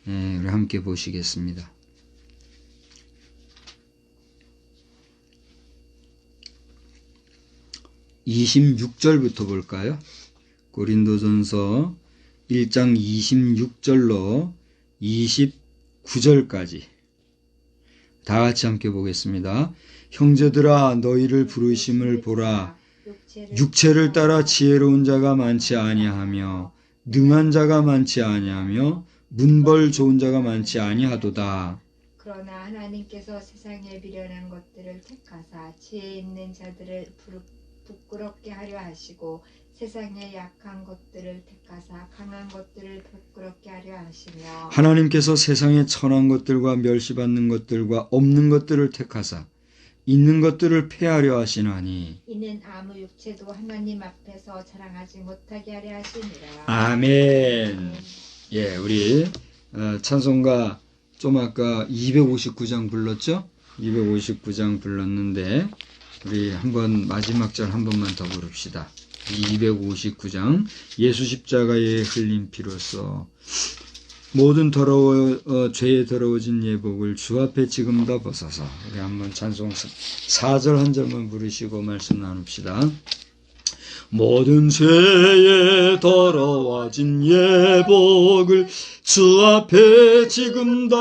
우리 함께 보시겠습니다. (26절부터) 볼까요? 고린도전서 1장 26절로 29절까지 다 같이 함께 보겠습니다. 형제들아 너희를 부르심을 보라. 육체를 따라 지혜로운 자가 많지 아니하며 능한 자가 많지 아니하며 문벌 좋은 자가 많지 아니하도다. 그러나 하나님께서 세상에 미련한 것들을 택하사 지혜 있는 자들을 부끄럽게 하려 하시고 세상에 약한 것들을 택하사 강한 것들을 부끄럽게 하려 하시며 하나님께서 세상에 천한 것들과 멸시받는 것들과 없는 것들을 택하사 있는 것들을 폐하려 하시나니 이는 아무 육체도 하나님 앞에서 자랑하지 못하게 하려 하시니라. 아멘. 예, 우리 찬송가 좀 아까 259장 불렀죠? 259장 불렀는데 우리 한번 마지막 절 한 번만 더 부릅시다. 259장 예수 십자가의 흘린 피로써 모든 죄에 더러워진 예복을 주 앞에 지금 다 벗어서 우리 한번 찬송 4절 한 절만 부르시고 말씀 나눕시다. 모든 죄에 더러워진 예복을 주 앞에 지금 다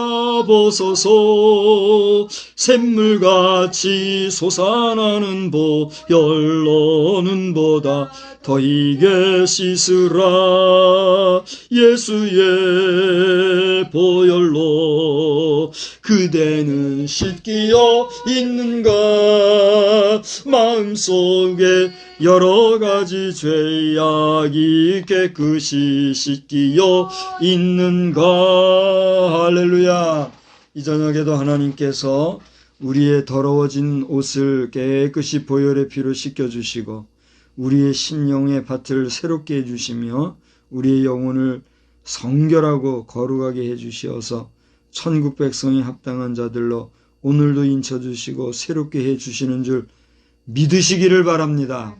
벗어서 샘물같이 솟아나는 보혈로는 보다 더 이게 씻으라. 예수의 보혈로 그대는 씻기어 있는가. 마음속에 여러 가지 죄악이 깨끗이 씻기어 있는가. 할렐루야. 이 저녁에도 하나님께서 우리의 더러워진 옷을 깨끗이 보혈의 피로 씻겨주시고 우리의 심령의 밭을 새롭게 해주시며 우리의 영혼을 성결하고 거룩하게 해주시어서 천국 백성이 합당한 자들로 오늘도 인쳐주시고 새롭게 해주시는 줄 믿으시기를 바랍니다.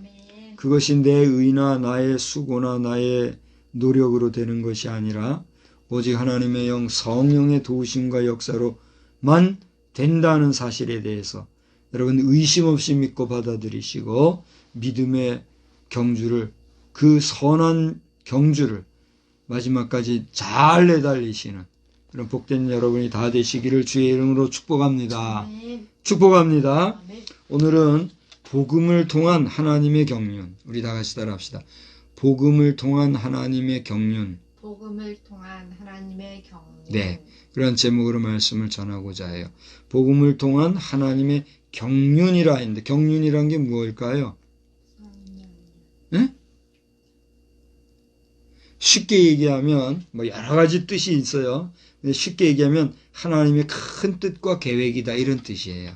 그것이 내 의나 나의 수고나 나의 노력으로 되는 것이 아니라 오직 하나님의 영 성령의 도우심과 역사로만 된다는 사실에 대해서 여러분 의심 없이 믿고 받아들이시고 믿음의 경주를, 그 선한 경주를 마지막까지 잘 내달리시는 그런 복된 여러분이 다 되시기를 주의 이름으로 축복합니다. 축복합니다. 오늘은 복음을 통한 하나님의 경륜, 우리 다 같이 따라합시다. 복음을 통한 하나님의 경륜. 복음을 통한 하나님의 경륜. 네, 그런 제목으로 말씀을 전하고자 해요. 복음을 통한 하나님의 경륜이라 했는데 경륜이란 게 무엇일까요? 네? 쉽게 얘기하면 여러 가지 뜻이 있어요. 근데 쉽게 얘기하면 하나님의 큰 뜻과 계획이다 이런 뜻이에요.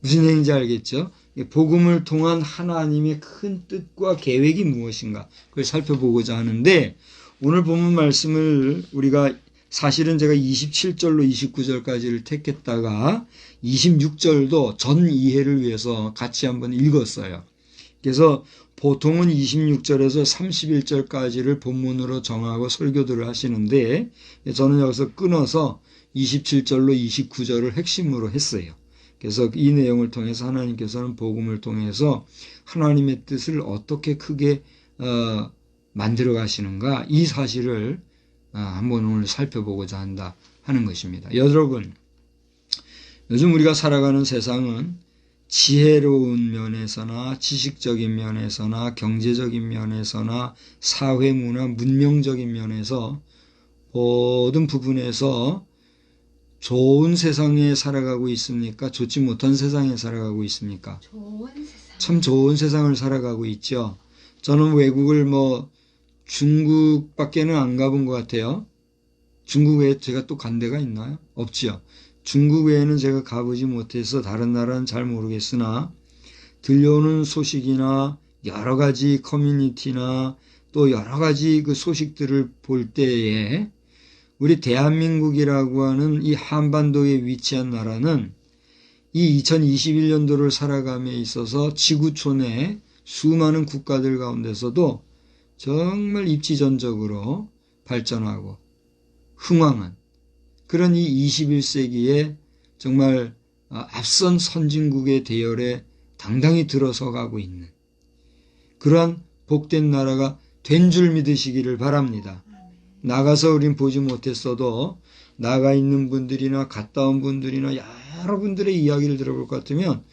무슨 얘기인지 알겠죠? 복음을 통한 하나님의 큰 뜻과 계획이 무엇인가 그걸 살펴보고자 하는데 오늘 본문 말씀을 우리가 사실은 제가 27절로 29절까지를 택했다가 26절도 전 이해를 위해서 같이 한번 읽었어요. 그래서 보통은 26절에서 31절까지를 본문으로 정하고 설교들을 하시는데 저는 여기서 끊어서 27절로 29절을 핵심으로 했어요. 그래서 이 내용을 통해서 하나님께서는 복음을 통해서 하나님의 뜻을 어떻게 크게 만들어 가시는가 이 사실을 한번 오늘 살펴보고자 한다 하는 것입니다. 여러분, 요즘 우리가 살아가는 세상은 지혜로운 면에서나 지식적인 면에서나 경제적인 면에서나 사회 문화 문명적인 면에서 모든 부분에서 좋은 세상에 살아가고 있습니까? 좋지 못한 세상에 살아가고 있습니까? 좋은 세상. 참 좋은 세상을 살아가고 있죠. 저는 외국을 중국밖에는 안 가본 것 같아요. 중국 외에 제가 또 간 데가 있나요? 없지요. 중국 외에는 제가 가보지 못해서 다른 나라는 잘 모르겠으나 들려오는 소식이나 여러 가지 커뮤니티나 또 여러 가지 그 소식들을 볼 때에 우리 대한민국이라고 하는 이 한반도에 위치한 나라는 이 2021년도를 살아감에 있어서 지구촌의 수많은 국가들 가운데서도 정말 입지전적으로 발전하고 흥왕한 그런 이 21세기에 정말 앞선 선진국의 대열에 당당히 들어서가고 있는 그러한 복된 나라가 된 줄 믿으시기를 바랍니다. 나가서 우린 보지 못했어도 나가 있는 분들이나 갔다 온 분들이나 여러분들의 이야기를 들어볼 것 같으면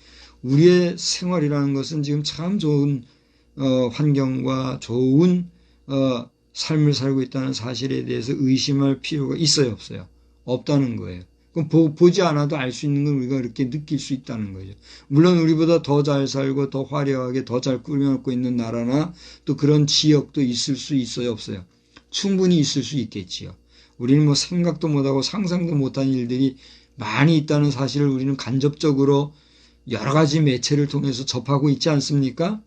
우리의 생활이라는 것은 지금 참 좋은 환경과 좋은 삶을 살고 있다는 사실에 대해서 의심할 필요가 있어요, 없어요? 없다는 거예요. 그럼 보지 않아도 알 수 있는 건 우리가 이렇게 느낄 수 있다는 거죠. 물론 우리보다 더 잘 살고 더 화려하게 더 잘 꾸며놓고 있는 나라나 또 그런 지역도 있을 수 있어요, 없어요? 충분히 있을 수 있겠지요. 우리는 뭐 생각도 못하고 상상도 못한 일들이 많이 있다는 사실을 우리는 간접적으로 여러 가지 매체를 통해서 접하고 있지 않습니까?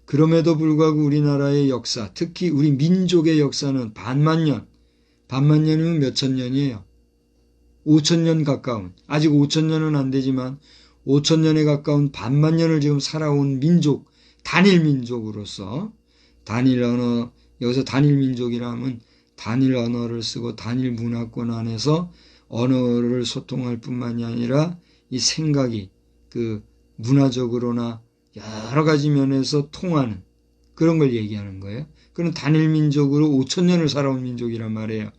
그럼에도 불구하고 우리나라의 역사, 특히 우리 민족의 역사는 반만년이면 몇천 년이에요. 5,000년 가까운, 아직 5,000년은 안 되지만 5,000년에 가까운 반만년을 지금 살아온 민족, 단일 민족으로서 단일 언어, 여기서 단일 민족이라면 단일 언어를 쓰고 단일 문화권 안에서 언어를 소통할 뿐만이 아니라 이 생각이 그 문화적으로나 여러 가지 면에서 통하는 그런 걸 얘기하는 거예요. 그런 단일 민족으로 5,000년을 살아온 민족이란 말이에요.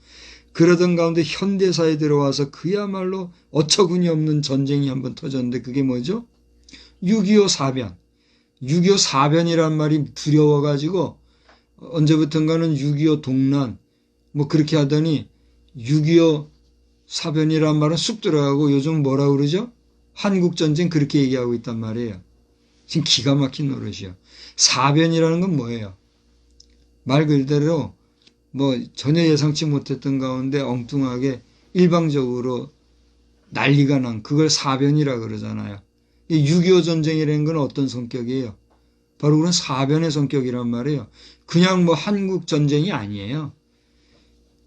그러던 가운데 현대사에 들어와서 그야말로 어처구니 없는 전쟁이 한번 터졌는데 그게 뭐죠? 6.25 사변. 6.25 사변이란 말이 두려워가지고 언제부턴가는 6.25 동란 뭐 그렇게 하더니 6.25 사변이란 말은 쑥 들어가고 요즘 뭐라 그러죠? 한국전쟁 그렇게 얘기하고 있단 말이에요. 지금 기가 막힌 노릇이요. 사변이라는 건 뭐예요? 말 그대로 뭐 전혀 예상치 못했던 가운데 엉뚱하게 일방적으로 난리가 난 그걸 사변이라 그러잖아요. 이 6.25 전쟁이라는 건 어떤 성격이에요? 바로 그런 사변의 성격이란 말이에요. 그냥 뭐 한국 전쟁이 아니에요.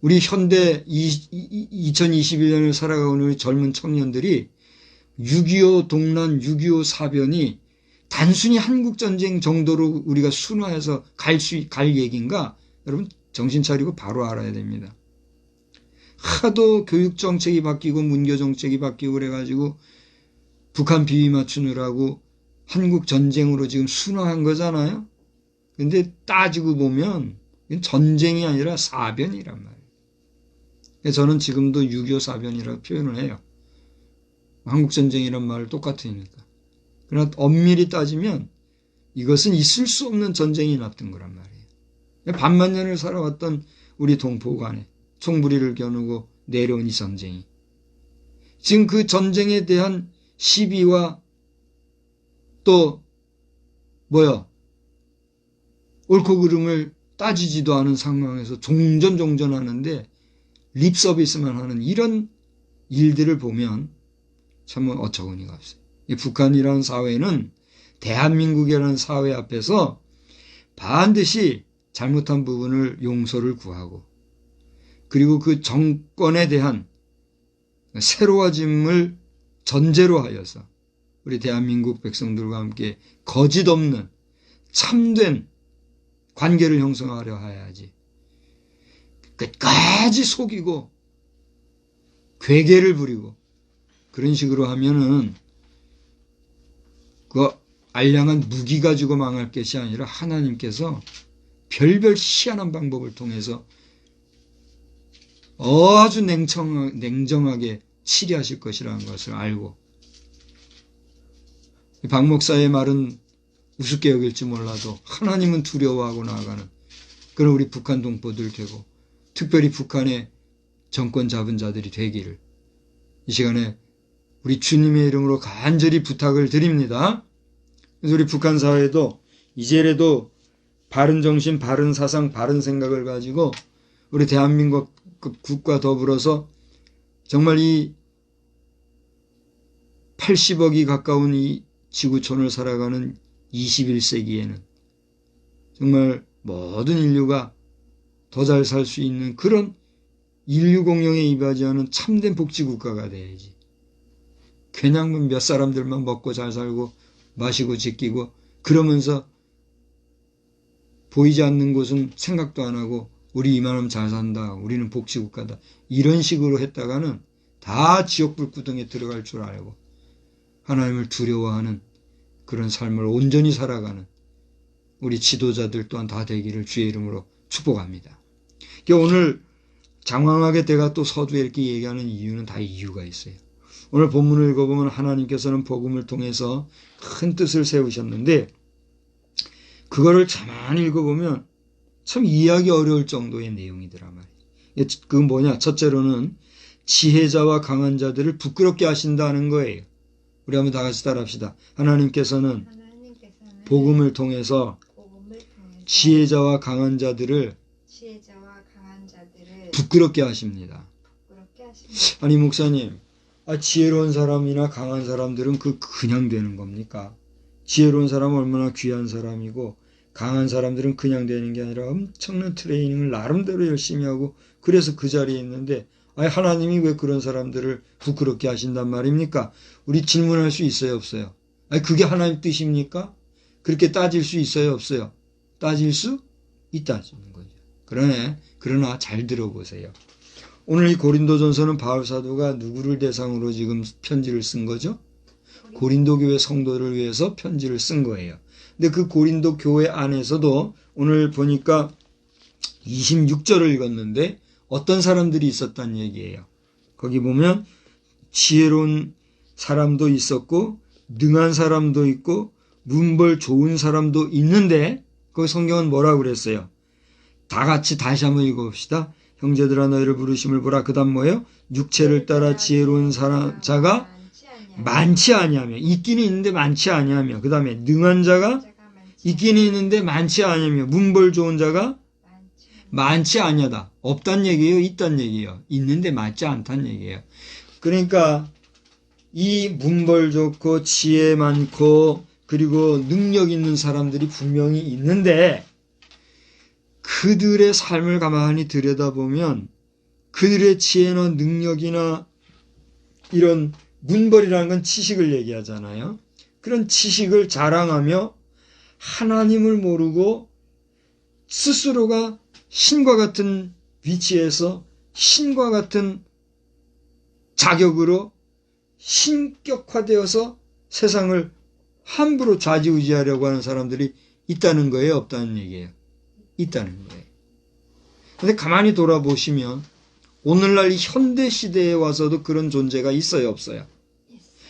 우리 현대 2021년을 살아가고 있는 우리 젊은 청년들이 6.25 동란, 6.25 사변이 단순히 한국 전쟁 정도로 우리가 순화해서 갈 얘기인가? 여러분 정신 차리고 바로 알아야 됩니다. 하도 교육 정책이 바뀌고 문교 정책이 바뀌고 그래가지고 북한 비위 맞추느라고 한국 전쟁으로 지금 순화한 거잖아요. 근데 따지고 보면 이건 전쟁이 아니라 사변이란 말이에요. 저는 지금도 6.25 사변이라고 표현을 해요. 한국 전쟁이란 말 똑같으니까. 그러나 엄밀히 따지면 이것은 있을 수 없는 전쟁이 났던 거란 말이에요. 반만년을 살아왔던 우리 동포 간에 총부리를 겨누고 내려온 이 전쟁이 지금 그 전쟁에 대한 시비와 또 옳고 그름을 따지지도 않은 상황에서 종전하는데 립 서비스만 하는 이런 일들을 보면 참 어처구니가 없어요. 이 북한이라는 사회는 대한민국이라는 사회 앞에서 반드시 잘못한 부분을 용서를 구하고 그리고 그 정권에 대한 새로워짐을 전제로 하여서 우리 대한민국 백성들과 함께 거짓 없는 참된 관계를 형성하려 해야지. 끝까지 속이고 괴계를 부리고 그런 식으로 하면은 그 알량한 무기 가지고 망할 것이 아니라 하나님께서 별별 희한한 방법을 통해서 아주 냉정하게 치리하실 것이라는 것을 알고 박 목사의 말은 우습게 여길지 몰라도 하나님은 두려워하고 나아가는 그런 우리 북한 동포들 되고 특별히 북한의 정권 잡은 자들이 되기를 이 시간에 우리 주님의 이름으로 간절히 부탁을 드립니다. 그래서 우리 북한 사회도 이제라도 바른 정신, 바른 사상, 바른 생각을 가지고 우리 대한민국 국가 더불어서 정말 이 80억이 가까운 이 지구촌을 살아가는 21세기에는 정말 모든 인류가 더 잘 살 수 있는 그런 인류 공용에 이바지하는 참된 복지국가가 돼야지. 그냥 몇 사람들만 먹고 잘 살고 마시고 지키고 그러면서 보이지 않는 곳은 생각도 안 하고 우리 이만하면 잘 산다. 우리는 복지국가다. 이런 식으로 했다가는 다 지옥불 구덩이에 들어갈 줄 알고 하나님을 두려워하는 그런 삶을 온전히 살아가는 우리 지도자들 또한 다 되기를 주의 이름으로 축복합니다. 오늘 장황하게 내가 또 서두에 이렇게 얘기하는 이유는 다 이유가 있어요. 오늘 본문을 읽어보면 하나님께서는 복음을 통해서 큰 뜻을 세우셨는데 그거를 가만히 읽어보면 참 이해하기 어려울 정도의 내용이더라 말이에요. 그건 뭐냐? 첫째로는 지혜자와 강한 자들을 부끄럽게 하신다는 거예요. 우리 한번 다 같이 따라합시다. 하나님께서는 복음을 통해서 지혜자와 강한 자들을 부끄럽게 하십니다. 아니 목사님, 지혜로운 사람이나 강한 사람들은 그냥 되는 겁니까? 지혜로운 사람은 얼마나 귀한 사람이고 강한 사람들은 그냥 되는 게 아니라 엄청난 트레이닝을 나름대로 열심히 하고 그래서 그 자리에 있는데 하나님이 왜 그런 사람들을 부끄럽게 하신단 말입니까? 우리 질문할 수 있어요, 없어요? 그게 하나님 뜻입니까? 그렇게 따질 수 있어요, 없어요? 따질 수 있다는 거죠. 그러나 잘 들어보세요. 오늘 이 고린도전서는 바울 사도가 누구를 대상으로 지금 편지를 쓴 거죠? 고린도 교회 성도를 위해서 편지를 쓴 거예요. 근데 그 고린도 교회 안에서도 오늘 보니까 26절을 읽었는데 어떤 사람들이 있었단 얘기예요. 거기 보면 지혜로운 사람도 있었고 능한 사람도 있고 문벌 좋은 사람도 있는데 그 성경은 뭐라고 그랬어요? 다 같이 다시 한번 읽어봅시다. 형제들아 너희를 부르심을 보라. 그 다음 뭐예요? 육체를 따라 지혜로운 자가 많지 아니하며 있기는 있는데 많지 아니하며 그 다음에 능한 자가 있기는 있는데 많지 아니하며 문벌 좋은 자가 많지 아니하다. 없단 얘기예요? 있단 얘기예요? 있는데 많지 않단 얘기예요. 그러니까 이 문벌 좋고 지혜 많고 그리고 능력 있는 사람들이 분명히 있는데 그들의 삶을 가만히 들여다보면 그들의 지혜나 능력이나 이런 문벌이라는 건 지식을 얘기하잖아요. 그런 지식을 자랑하며 하나님을 모르고 스스로가 신과 같은 위치에서 신과 같은 자격으로 신격화되어서 세상을 함부로 좌지우지하려고 하는 사람들이 있다는 거예요? 없다는 얘기예요? 있다는 거예요. 근데 가만히 돌아보시면 오늘날 이 현대시대에 와서도 그런 존재가 있어요? 없어요?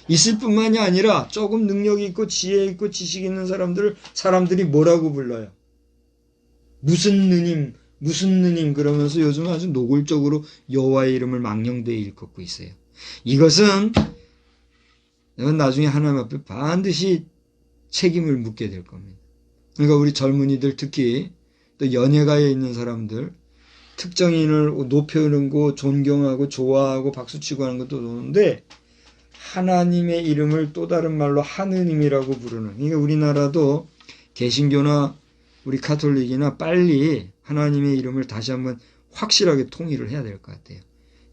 있을 뿐만이 아니라 조금 능력이 있고 지혜 있고 지식 있는 사람들이 뭐라고 불러요? 무슨 느님 그러면서 요즘 아주 노골적으로 여호와의 이름을 망령되이 일컫고 있어요. 이것은 나중에 하나님 앞에 반드시 책임을 묻게 될 겁니다. 그러니까 우리 젊은이들 특히 또 연예가에 있는 사람들 특정인을 높여놓고 존경하고 좋아하고 박수치고 하는 것도 좋은데 하나님의 이름을 또 다른 말로 하느님이라고 부르는 그러니까 우리나라도 개신교나 우리 가톨릭이나 빨리 하나님의 이름을 다시 한번 확실하게 통일을 해야 될 것 같아요.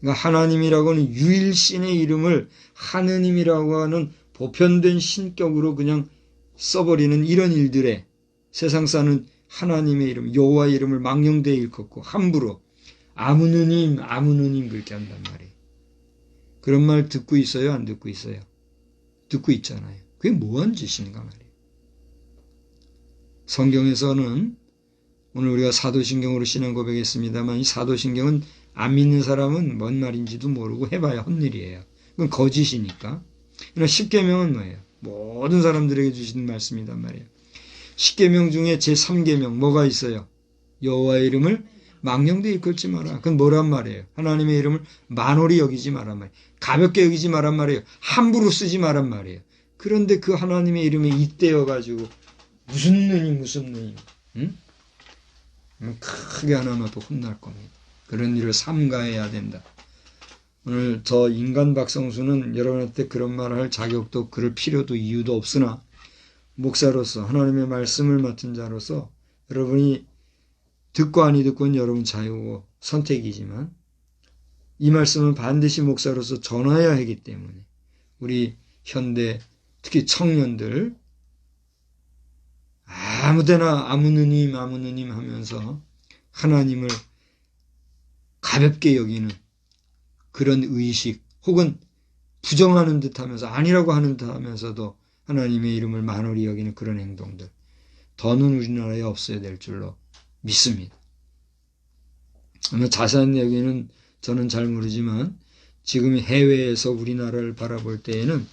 그러니까 하나님이라고 하는 유일신의 이름을 하느님이라고 하는 보편된 신격으로 그냥 써버리는 이런 일들에 세상 사는 하나님의 이름, 여호와의 이름을 망령되이 일컫고 함부로 아무느님 그렇게 한단 말이에요. 그런 말 듣고 있어요? 안 듣고 있어요? 듣고 있잖아요. 그게 뭐한 짓인가 말이에요. 성경에서는 오늘 우리가 사도신경으로 신앙 고백했습니다만 이 사도신경은 안 믿는 사람은 뭔 말인지도 모르고 해봐야 헛일이에요. 그건 거짓이니까. 그러나 십계명은 뭐예요? 모든 사람들에게 주신 말씀이란 말이에요. 십계명 중에 제3계명 뭐가 있어요? 여호와의 이름을 망령되이 일컫지 마라. 그건 뭐란 말이에요? 하나님의 이름을 만홀히 여기지 마란 말이에요. 가볍게 여기지 마란 말이에요. 함부로 쓰지 마란 말이에요. 그런데 그 하나님의 이름에 잇대어가지고 무슨 느님 응? 크게 하나님 앞에 혼날 겁니다. 그런 일을 삼가해야 된다. 오늘 저 인간 박성수는 여러분한테 그런 말을 할 자격도 그럴 필요도 이유도 없으나 목사로서 하나님의 말씀을 맡은 자로서 여러분이 듣고 아니 듣고는 여러분 자유고 선택이지만 이 말씀은 반드시 목사로서 전해야 하기 때문에 우리 현대 특히 청년들 아무데나 아무느님 하면서 하나님을 가볍게 여기는 그런 의식 혹은 부정하는 듯하면서 아니라고 하는 듯하면서도 하나님의 이름을 만홀히 여기는 그런 행동들 더는 우리나라에 없어야 될 줄로 믿습니다. 아마 자세한 얘기는 저는 잘 모르지만 지금 해외에서 우리나라를 바라볼 때에는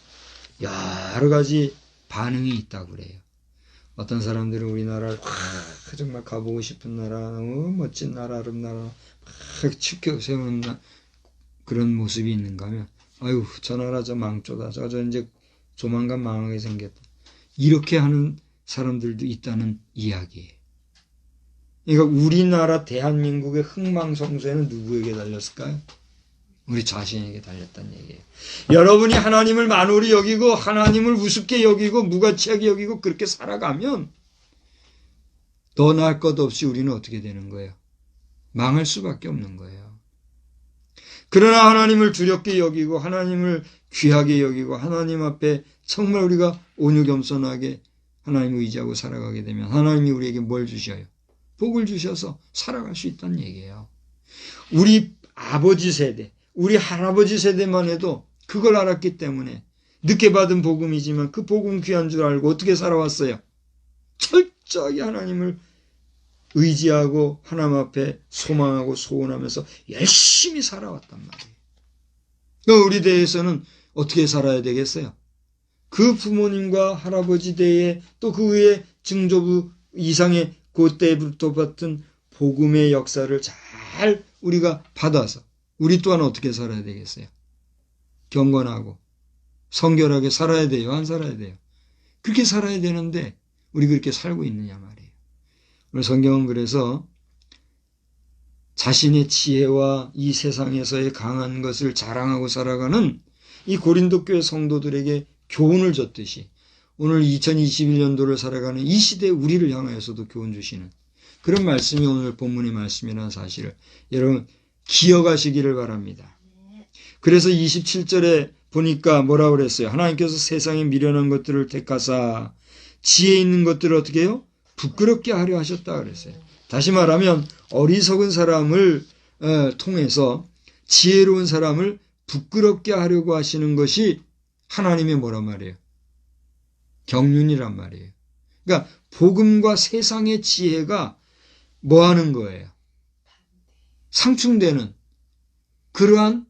여러 가지 반응이 있다고 그래요. 어떤 사람들은 우리나라를 정말 가보고 싶은 나라, 너무 멋진 나라, 아름다운 나라, 막 치켜 세우는 그런 모습이 있는가 하면 아유 저 나라 저 망조다, 저 이제 조만간 망하게 생겼다, 이렇게 하는 사람들도 있다는 이야기예요. 그러니까 우리나라 대한민국의 흥망성쇠는 누구에게 달렸을까요? 우리 자신에게 달렸다는 얘기예요. 여러분이 하나님을 만홀히 여기고 하나님을 우습게 여기고 무가치하게 여기고 그렇게 살아가면 더 나을 것 없이 우리는 어떻게 되는 거예요? 망할 수밖에 없는 거예요. 그러나 하나님을 두렵게 여기고 하나님을 귀하게 여기고 하나님 앞에 정말 우리가 온유겸손하게 하나님을 의지하고 살아가게 되면 하나님이 우리에게 뭘 주셔요? 복을 주셔서 살아갈 수 있다는 얘기예요. 우리 아버지 세대, 우리 할아버지 세대만 해도 그걸 알았기 때문에 늦게 받은 복음이지만 그 복음 귀한 줄 알고 어떻게 살아왔어요? 철저히 하나님을 의지하고 하나님 앞에 소망하고 소원하면서 열심히 살아왔단 말이에요. 그러니까 우리 대에서는 어떻게 살아야 되겠어요? 그 부모님과 할아버지 대에 또 그 위에 증조부 이상의 그때부터 받은 복음의 역사를 잘 우리가 받아서 우리 또한 어떻게 살아야 되겠어요? 경건하고 성결하게 살아야 돼요? 안 살아야 돼요? 그렇게 살아야 되는데 우리 그렇게 살고 있느냐 말이에요. 오늘 성경은 그래서 자신의 지혜와 이 세상에서의 강한 것을 자랑하고 살아가는 이 고린도 교회 성도들에게 교훈을 줬듯이 오늘 2021년도를 살아가는 이 시대의 우리를 향하여서도 교훈 주시는 그런 말씀이 오늘 본문의 말씀이라는 사실을 여러분 기억하시기를 바랍니다. 그래서 27절에 보니까 뭐라고 그랬어요? 하나님께서 세상에 미련한 것들을 택하사 지혜 있는 것들을 어떻게 해요? 부끄럽게 하려 하셨다 그랬어요. 다시 말하면 어리석은 사람을 통해서 지혜로운 사람을 부끄럽게 하려고 하시는 것이 하나님의 뭐란 말이에요? 경륜이란 말이에요. 그러니까 복음과 세상의 지혜가 뭐 하는 거예요? 상충되는 그러한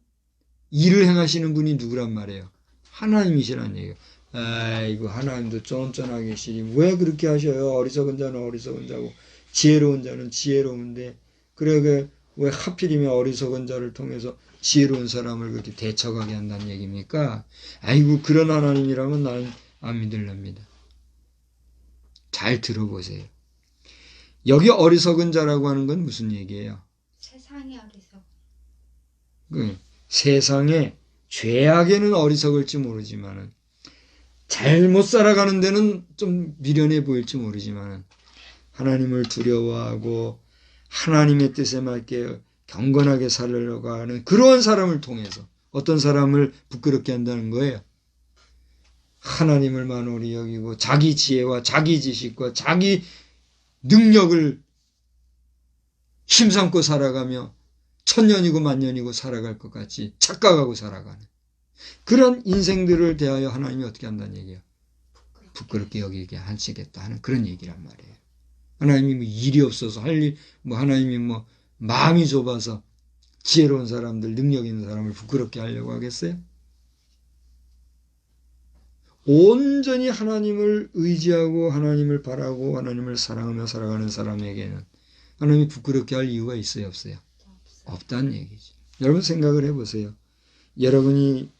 일을 행하시는 분이 누구란 말이에요? 하나님이시란 얘기예요. 아이고 하나님도 쫀쫀하게 계시니 왜 그렇게 하셔요? 어리석은 자는 어리석은 자고 지혜로운 자는 지혜로운데 그래 왜 하필이면 어리석은 자를 통해서 지혜로운 사람을 그렇게 대처하게 한다는 얘기입니까? 아이고 그런 하나님이라면 나는 안 믿을랍니다. 잘 들어보세요. 여기 어리석은 자라고 하는 건 무슨 얘기예요? 세상이 어리석. 세상에 죄악에는 어리석을지 모르지만은 잘못 살아가는 데는 좀 미련해 보일지 모르지만은 하나님을 두려워하고 하나님의 뜻에 맞게 경건하게 살려고 하는 그러한 사람을 통해서 어떤 사람을 부끄럽게 한다는 거예요. 하나님을 만홀히 여기고 자기 지혜와 자기 지식과 자기 능력을 힘삼고 살아가며 천년이고 만년이고 살아갈 것 같이 착각하고 살아가는 그런 인생들을 대하여 하나님이 어떻게 한다는 얘기예요? 부끄럽게 여기게 하시겠다 하는 그런 얘기란 말이에요. 하나님이 뭐 일이 없어서 할 일, 하나님이 마음이 좁아서 지혜로운 사람들, 능력 있는 사람을 부끄럽게 하려고 하겠어요? 온전히 하나님을 의지하고 하나님을 바라고 하나님을 사랑하며 살아가는 사람에게는 하나님이 부끄럽게 할 이유가 있어요? 없어요? 없다는 얘기죠. 여러분 생각을 해보세요. 여러분이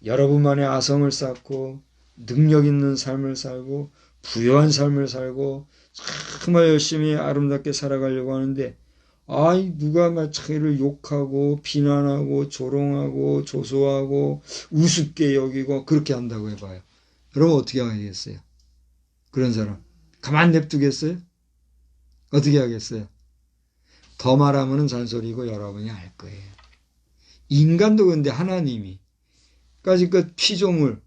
여러분만의 아성을 쌓고 능력 있는 삶을 살고 부유한 삶을 살고 정말 열심히 아름답게 살아가려고 하는데 누가 막 자기를 욕하고 비난하고 조롱하고 조소하고 우습게 여기고 그렇게 한다고 해봐요. 그러면 어떻게 하겠어요? 그런 사람 가만 냅두겠어요? 어떻게 하겠어요? 더 말하면 잔소리고 여러분이 알 거예요. 인간도 근데 하나님이 까짓것 피조물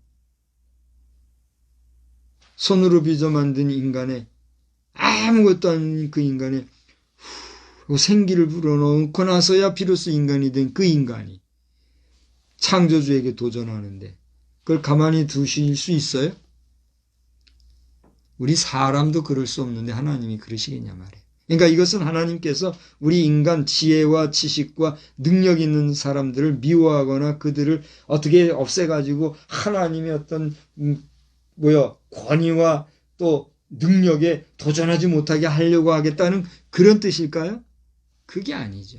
손으로 빚어 만든 인간의 아무것도 아닌 그 인간의 생기를 불어넣고 나서야 비로소 인간이 된 그 인간이 창조주에게 도전하는데 그걸 가만히 두실 수 있어요? 우리 사람도 그럴 수 없는데 하나님이 그러시겠냐 말이에요. 그러니까 이것은 하나님께서 우리 인간 지혜와 지식과 능력 있는 사람들을 미워하거나 그들을 어떻게 없애가지고 하나님의 어떤 권위와 또 능력에 도전하지 못하게 하려고 하겠다는 그런 뜻일까요? 그게 아니죠.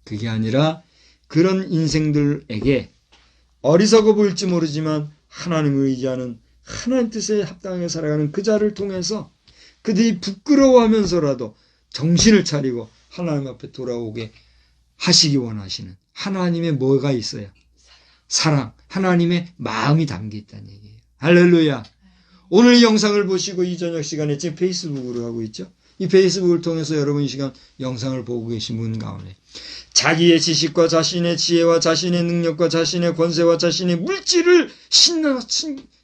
그게 아니라 그런 인생들에게 어리석어 보일지 모르지만 하나님을 의지하는 하나님 뜻에 합당하게 살아가는 그 자를 통해서 그들이 부끄러워하면서라도 정신을 차리고 하나님 앞에 돌아오게 하시기 원하시는 하나님의 뭐가 있어요? 사랑, 하나님의 마음이 담겨 있다는 얘기예요. 할렐루야. 오늘 이 영상을 보시고 이 저녁 시간에 지금 페이스북으로 하고 있죠. 이 페이스북을 통해서 여러분 이 시간 영상을 보고 계신 분 가운데 자기의 지식과 자신의 지혜와 자신의 능력과 자신의 권세와 자신의 물질을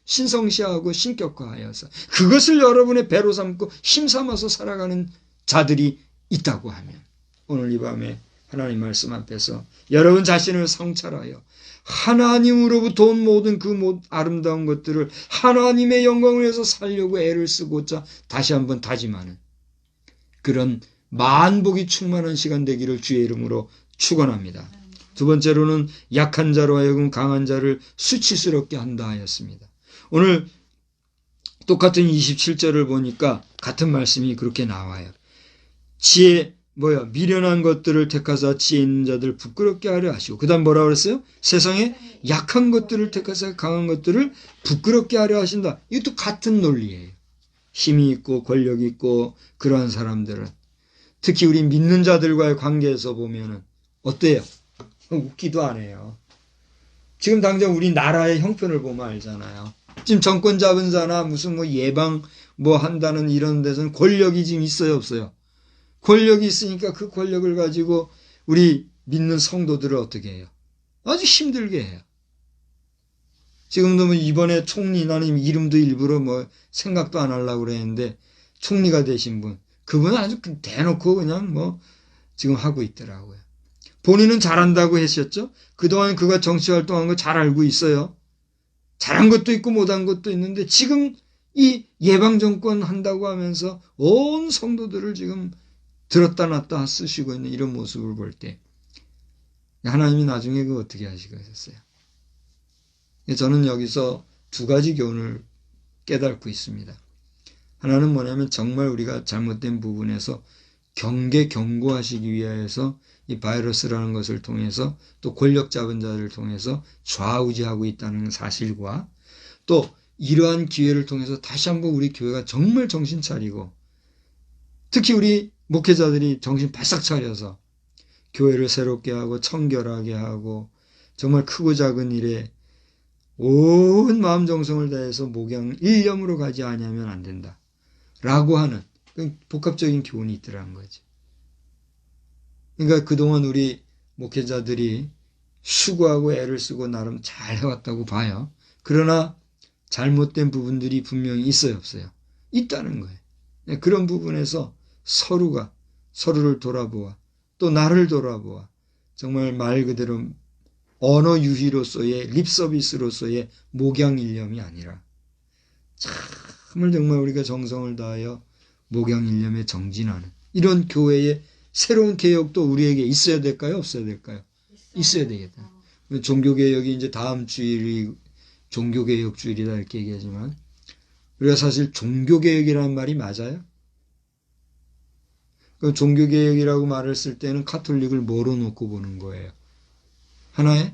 신성시하고 신격화하여서 그것을 여러분의 배로 삼고 힘삼아서 살아가는 자들이 있다고 하면 오늘 이 밤에 하나님 말씀 앞에서 여러분 자신을 성찰하여 하나님으로부터 온 모든 그 아름다운 것들을 하나님의 영광을 위해서 살려고 애를 쓰고자 다시 한번 다짐하는 그런 만복이 충만한 시간 되기를 주의 이름으로 축원합니다. 두 번째로는 약한 자로 하여금 강한 자를 수치스럽게 한다 하였습니다. 오늘 똑같은 27절을 보니까 같은 말씀이 그렇게 나와요. 미련한 것들을 택하사 지혜 있는 자들 부끄럽게 하려 하시고 그 다음 뭐라고 그랬어요? 세상에 약한 것들을 택하사 강한 것들을 부끄럽게 하려 하신다. 이것도 같은 논리예요. 힘이 있고 권력이 있고 그러한 사람들은 특히 우리 믿는 자들과의 관계에서 보면은 어때요? 웃기도 안 해요. 지금 당장 우리 나라의 형편을 보면 알잖아요. 지금 정권 잡은 자나 무슨 예방 한다는 이런 데서는 권력이 지금 있어요, 없어요? 권력이 있으니까 그 권력을 가지고 우리 믿는 성도들을 어떻게 해요? 아주 힘들게 해요. 지금도 이번에 총리, 나는 이름도 일부러 생각도 안 하려고 그랬는데 총리가 되신 분, 그분은 아주 대놓고 그냥 지금 하고 있더라고요. 본인은 잘한다고 했었죠. 그동안 그가 정치활동한 거 잘 알고 있어요. 잘한 것도 있고 못한 것도 있는데 지금 이 예방정권 한다고 하면서 온 성도들을 지금 들었다 놨다 쓰시고 있는 이런 모습을 볼 때 하나님이 나중에 그거 어떻게 하시겠어요? 저는 여기서 두 가지 교훈을 깨닫고 있습니다. 하나는 뭐냐면 정말 우리가 잘못된 부분에서 경고하시기 위해서 이 바이러스라는 것을 통해서 또 권력 잡은 자를 통해서 좌우지하고 있다는 사실과 또 이러한 기회를 통해서 다시 한번 우리 교회가 정말 정신 차리고 특히 우리 목회자들이 정신 바싹 차려서 교회를 새롭게 하고 청결하게 하고 정말 크고 작은 일에 온 마음 정성을 다해서 목양 일념으로 가지 아니하면 안 된다 라고 하는 복합적인 교훈이 있더라는 거지. 그러니까 그동안 우리 목회자들이 수고하고 애를 쓰고 나름 잘 해왔다고 봐요. 그러나 잘못된 부분들이 분명히 있어요, 없어요? 있다는 거예요. 그런 부분에서 서로가 서로를 돌아보아 또 나를 돌아보아 정말 말 그대로 언어 유희로서의 립서비스로서의 목양일념이 아니라 정말 우리가 정성을 다하여 목양일념에 정진하는 이런 교회의 새로운 개혁도 우리에게 있어야 될까요? 없어야 될까요? 있어야 되겠다. 종교개혁이 이제 다음 주일이 종교개혁 주일이다 이렇게 얘기하지만 우리가 사실 종교개혁이라는 말이 맞아요? 그 종교개혁이라고 말을 쓸 때는 카톨릭을 뭐로 놓고 보는 거예요? 하나의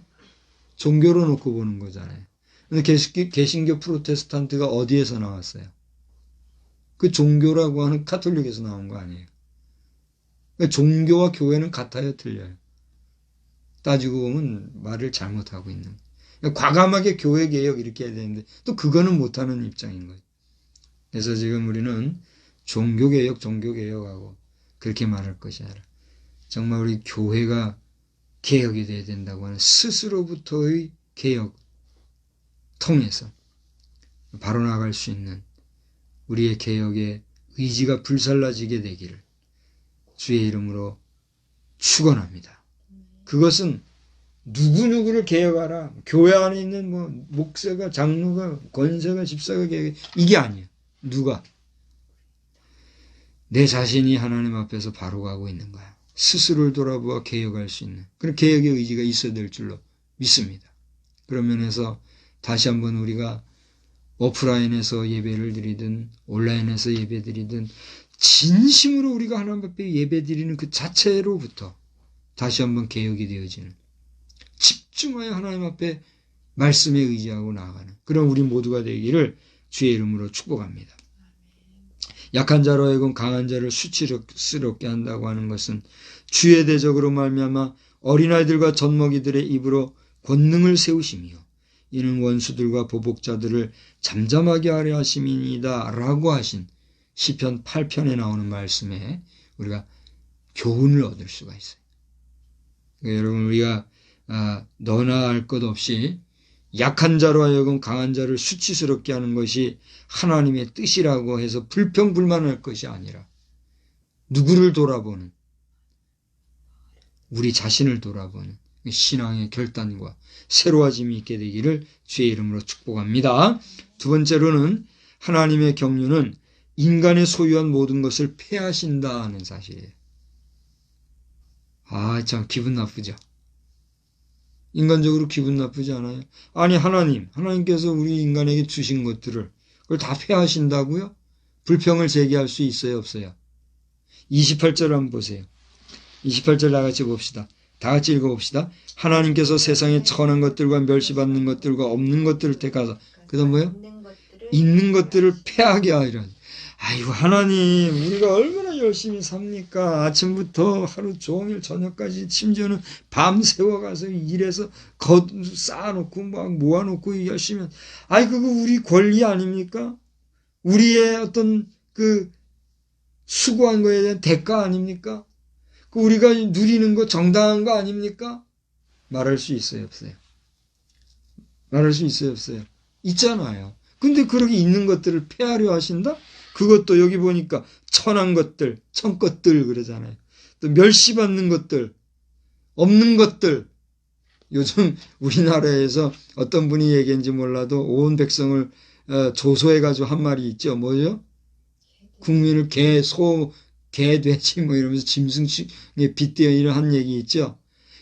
종교로 놓고 보는 거잖아요. 근데 개신교 프로테스탄트가 어디에서 나왔어요? 그 종교라고 하는 카톨릭에서 나온 거 아니에요. 그러니까 종교와 교회는 같아요, 틀려요? 따지고 보면 말을 잘못하고 있는 거예요. 그러니까 과감하게 교회 개혁 이렇게 해야 되는데 또 그거는 못하는 입장인 거예요. 그래서 지금 우리는 종교개혁하고 그렇게 말할 것이 아니라 정말 우리 교회가 개혁이 돼야 된다고 하는 스스로부터의 개혁 통해서 바로 나갈 수 있는 우리의 개혁의 의지가 불살라지게 되기를 주의 이름으로 축원합니다. 그것은 누구누구를 개혁하라. 교회 안에 있는 뭐 목사가, 장로가, 권사가, 집사가 개혁, 이게 아니에요. 누가? 내 자신이 하나님 앞에서 바로 가고 있는 거야. 스스로를 돌아보아 개혁할 수 있는 그런 개혁의 의지가 있어야 될 줄로 믿습니다. 그런 면에서 다시 한번 우리가 오프라인에서 예배를 드리든 온라인에서 예배 드리든 진심으로 우리가 하나님 앞에 예배 드리는 그 자체로부터 다시 한번 개혁이 되어지는, 집중하여 하나님 앞에 말씀에 의지하고 나아가는 그런 우리 모두가 되기를 주의 이름으로 축복합니다. 약한 자로 하여금 강한 자를 수치스럽게 한다고 하는 것은 주의 대적으로 말미암아 어린아이들과 젖먹이들의 입으로 권능을 세우시며 이는 원수들과 보복자들을 잠잠하게 하려 하심이니이다 라고 하신 시편 8편에 나오는 말씀에 우리가 교훈을 얻을 수가 있어요. 그러니까 여러분, 우리가 너나 할 것 없이 약한 자로 하여금 강한 자를 수치스럽게 하는 것이 하나님의 뜻이라고 해서 불평불만할 것이 아니라 누구를 돌아보는, 우리 자신을 돌아보는 신앙의 결단과 새로워짐이 있게 되기를 주의 이름으로 축복합니다. 두 번째로는 하나님의 경륜은 인간의 소유한 모든 것을 폐하신다 하는 사실이에요. 참 기분 나쁘죠. 인간적으로 기분 나쁘지 않아요? 아니, 하나님께서 우리 인간에게 주신 것들을 그걸 다 폐하신다고요? 불평을 제기할 수 있어요, 없어요? 28절 한번 보세요. 28절 다 같이 봅시다. 다 같이 읽어봅시다. 하나님께서 세상에 천한 것들과 멸시받는 것들과 없는 것들을 택하사, 그 다음 뭐요? 있는 것들을 폐하게 하리라. 아이고, 하나님, 우리가 얼마나 열심히 삽니까? 아침부터 하루 종일 저녁까지, 심지어는 밤새워 가서 일해서 쌓아놓고 막 모아놓고 열심히, 그거 우리 권리 아닙니까? 우리의 어떤 그 수고한 거에 대한 대가 아닙니까? 우리가 누리는 거 정당한 거 아닙니까? 말할 수 있어요, 없어요? 말할 수 있어요, 없어요? 있잖아요. 근데 그렇게 있는 것들을 폐하려 하신다? 그것도 여기 보니까 천한 것들, 천것들 그러잖아요. 또 멸시받는 것들, 없는 것들. 요즘 우리나라에서 어떤 분이 얘기했는지 몰라도 온 백성을 조소해가지고 한 말이 있죠. 뭐죠? 국민을 개, 소, 개, 돼지 뭐 이러면서 짐승에 빗대어 이런 얘기 있죠.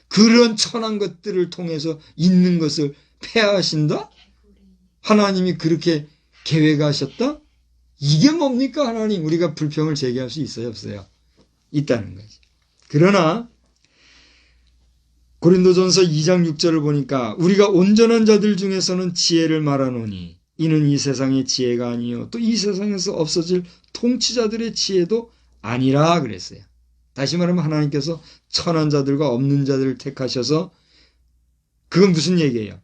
그런 천한 것들을 통해서 있는 것을 폐하신다? 하나님이 그렇게 계획하셨다? 이게 뭡니까, 하나님? 우리가 불평을 제기할 수 있어요, 없어요? 있다는 거지. 그러나 고린도전서 2장 6절을 보니까 우리가 온전한 자들 중에서는 지혜를 말하노니 이는 이 세상의 지혜가 아니요 또 이 세상에서 없어질 통치자들의 지혜도 아니라 그랬어요. 다시 말하면 하나님께서 천한 자들과 없는 자들을 택하셔서, 그건 무슨 얘기예요?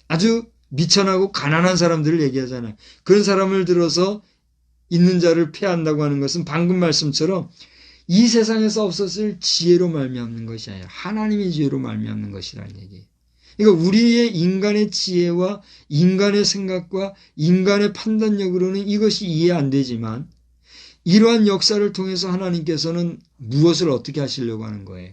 아주 미천하고 가난한 사람들을 얘기하잖아요. 그런 사람을 들어서 있는 자를 폐한다고 하는 것은 방금 말씀처럼 이 세상에서 없었을 지혜로 말미암는 것이 아니라 하나님의 지혜로 말미암는 것이라는 얘기예요. 그러니까 우리의 인간의 지혜와 인간의 생각과 인간의 판단력으로는 이것이 이해 안 되지만 이러한 역사를 통해서 하나님께서는 무엇을 어떻게 하시려고 하는 거예요?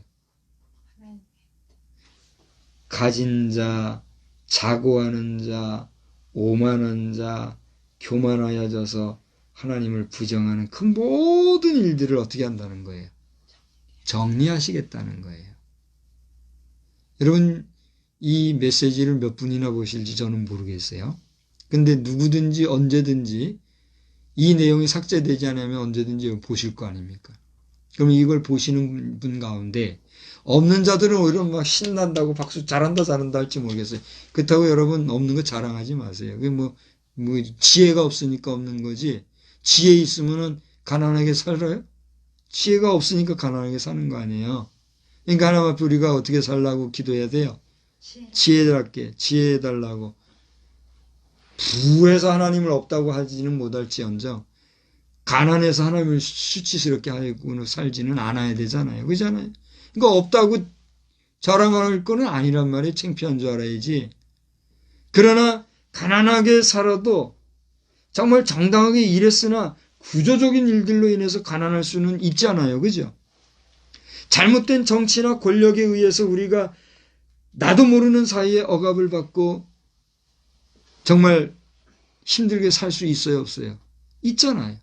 가진 자, 자고하는 자, 오만한 자, 교만하여져서 하나님을 부정하는 그 모든 일들을 어떻게 한다는 거예요? 정리하시겠다는 거예요. 여러분, 이 메시지를 몇 분이나 보실지 저는 모르겠어요. 근데 누구든지 언제든지 이 내용이 삭제되지 않으면 언제든지 보실 거 아닙니까? 그럼 이걸 보시는 분 가운데 없는 자들은 오히려 막 신난다고 박수 잘한다 할지 모르겠어요. 그렇다고 여러분 없는 거 자랑하지 마세요. 그게 뭐 지혜가 없으니까 없는 거지. 지혜 있으면은 가난하게 살아요? 지혜가 없으니까 가난하게 사는 거 아니에요. 그러니까 하나님 앞에 우리가 어떻게 살라고 기도해야 돼요? 지혜답게, 지혜해달라고. 부해서 하나님을 없다고 하지는 못할지언정 가난해서 하나님을 수치스럽게 하고 살지는 않아야 되잖아요. 그렇잖아요. 그러니까 없다고 자랑할 거는 아니란 말이에요. 창피한 줄 알아야지. 그러나 가난하게 살아도 정말 정당하게 일했으나 구조적인 일들로 인해서 가난할 수는 있잖아요. 그죠? 잘못된 정치나 권력에 의해서 우리가 나도 모르는 사이에 억압을 받고 정말 힘들게 살 수 있어요, 없어요? 있잖아요.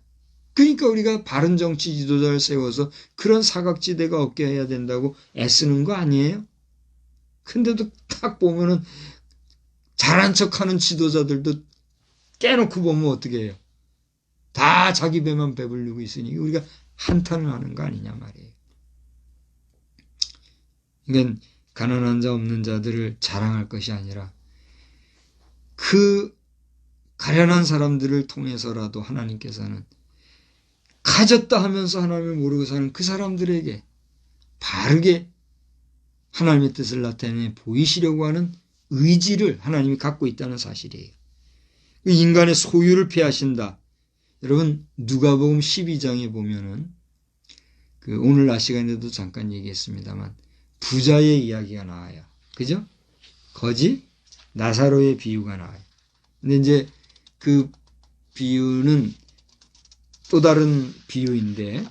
그러니까 우리가 바른 정치 지도자를 세워서 그런 사각지대가 없게 해야 된다고 애쓰는 거 아니에요? 근데도 딱 보면은 잘한 척하는 지도자들도 깨놓고 보면 어떻게 해요? 다 자기 배만 배불리고 있으니 우리가 한탄을 하는 거 아니냐 말이에요. 그러니까 가난한 자 없는 자들을 자랑할 것이 아니라 그 가련한 사람들을 통해서라도 하나님께서는 가졌다 하면서 하나님을 모르고 사는 그 사람들에게 바르게 하나님의 뜻을 나타내 보이시려고 하는 의지를 하나님이 갖고 있다는 사실이에요. 인간의 소유를 폐하신다. 여러분 누가복음 12장에 보면은 오늘 낮 시간에도 잠깐 얘기했습니다만 부자의 이야기가 나와요. 그죠? 거지 나사로의 비유가 나와요. 근데 이제 그 비유는 또 다른 비유인데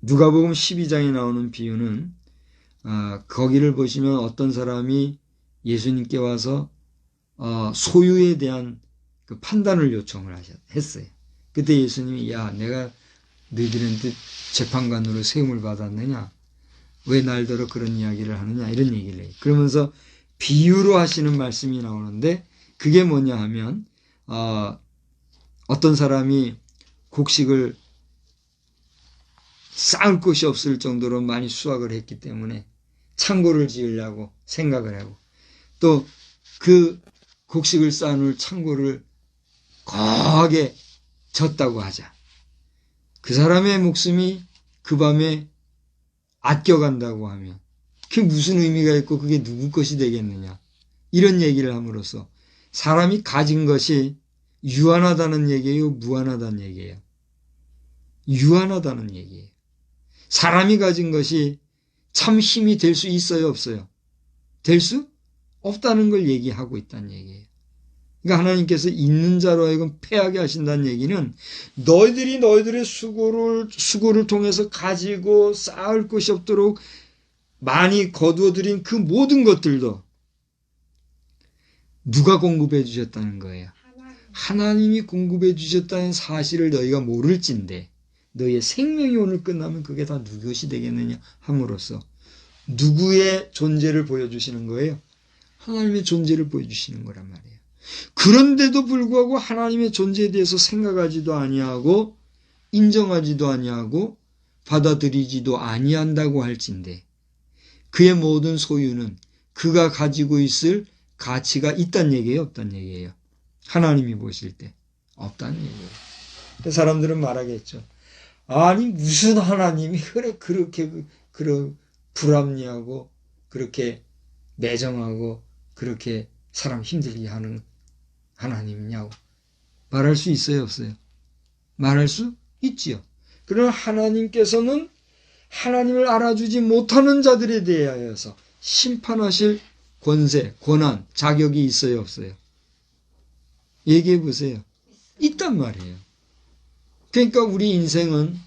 누가복음 12장에 나오는 비유는 거기를 보시면 어떤 사람이 예수님께 와서 소유에 대한 그 판단을 요청을 했어요. 그때 예수님이 야 내가 너희들한테 재판관으로 세움을 받았느냐? 왜 날더러 그런 이야기를 하느냐? 이런 얘기를 해요. 그러면서 비유로 하시는 말씀이 나오는데 그게 뭐냐 하면 어떤 사람이 곡식을 쌓을 곳이 없을 정도로 많이 수확을 했기 때문에 창고를 지으려고 생각을 하고 또 그 곡식을 쌓아놓을 창고를 거하게 졌다고 하자. 그 사람의 목숨이 그 밤에 아껴간다고 하면 그게 무슨 의미가 있고 그게 누구 것이 되겠느냐. 이런 얘기를 함으로써 사람이 가진 것이 유한하다는 얘기예요? 무한하다는 얘기예요? 유한하다는 얘기예요. 사람이 가진 것이 참 힘이 될 수 있어요? 없어요? 될 수 없다는 걸 얘기하고 있다는 얘기예요. 그러니까 하나님께서 있는 자로 하여금 패하게 하신다는 얘기는 너희들이 너희들의 수고를 통해서 가지고 쌓을 것이 없도록 많이 거두어들인 그 모든 것들도 누가 공급해 주셨다는 거예요. 하나님이 공급해 주셨다는 사실을 너희가 모를진데 너희의 생명이 오늘 끝나면 그게 다 누구 것이 되겠느냐 함으로써 누구의 존재를 보여주시는 거예요? 하나님의 존재를 보여주시는 거란 말이에요. 그런데도 불구하고 하나님의 존재에 대해서 생각하지도 아니하고 인정하지도 아니하고 받아들이지도 아니한다고 할진대 그의 모든 소유는 그가 가지고 있을 가치가 있다는 얘기예요? 없다는 얘기예요? 하나님이 보실 때 없다는 얘기예요. 사람들은 말하겠죠. 아니 무슨 하나님이 그렇게 불합리하고 그렇게 매정하고 그렇게 사람 힘들게 하는 하나님이냐고 말할 수 있어요? 없어요? 말할 수 있지요. 그러나 하나님께서는 하나님을 알아주지 못하는 자들에 대하여서 심판하실 권세, 권한, 자격이 있어요? 없어요? 얘기해 보세요. 있단 말이에요. 그러니까 우리 인생은